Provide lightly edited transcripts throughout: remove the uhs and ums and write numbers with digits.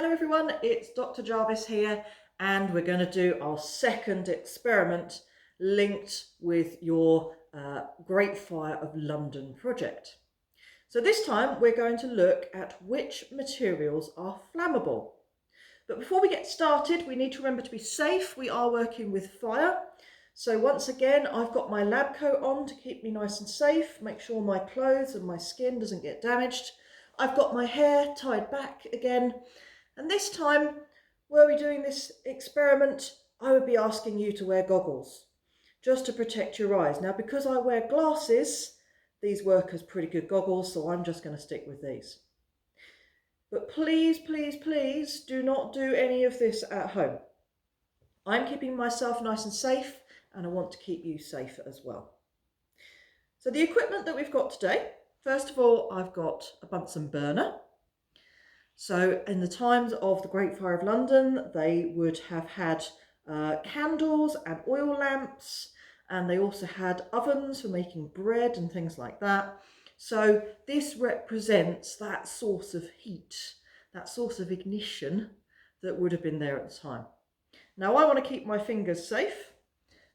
Hello everyone, it's Dr. Jarvis here, and we're going to do our second experiment linked with your Great Fire of London project. So this time we're going to look at which materials are flammable. But before we get started, we need to remember to be safe. We are working with fire. So once again, I've got my lab coat on to keep me nice and safe, make sure my clothes and my skin doesn't get damaged. I've got my hair tied back again. And this time, were we doing this experiment, I would be asking you to wear goggles, just to protect your eyes. Now, because I wear glasses, these work as pretty good goggles, so I'm just going to stick with these. But please, please, please do not do any of this at home. I'm keeping myself nice and safe, and I want to keep you safe as well. So the equipment that we've got today, first of all, I've got a Bunsen burner. So in the times of the Great Fire of London, they would have had candles and oil lamps, and they also had ovens for making bread and things like that. So this represents that source of heat, that source of ignition that would have been there at the time. Now I want to keep my fingers safe,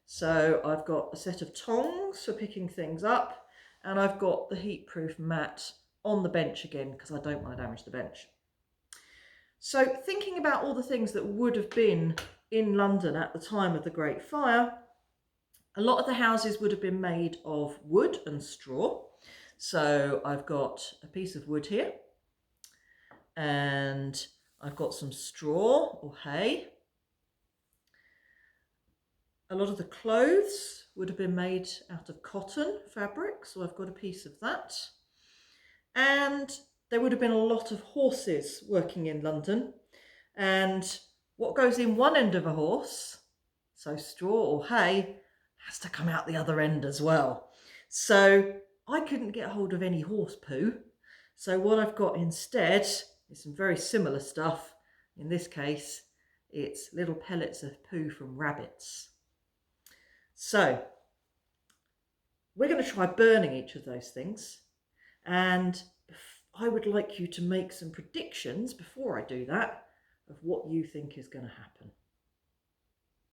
so I've got a set of tongs for picking things up, and I've got the heat-proof mat on the bench again because I don't want to damage the bench. So thinking about all the things that would have been in London at the time of the Great Fire, a lot of the houses would have been made of wood and straw. So I've got a piece of wood here, and I've got some straw or hay. A lot of the clothes would have been made out of cotton fabric, so I've got a piece of that. And there would have been a lot of horses working in London, and what goes in one end of a horse, so straw or hay, has to come out the other end as well. So I couldn't get hold of any horse poo, so what I've got instead is some very similar stuff. In this case, it's little pellets of poo from rabbits. So we're going to try burning each of those things, and I would like you to make some predictions before I do that of what you think is going to happen.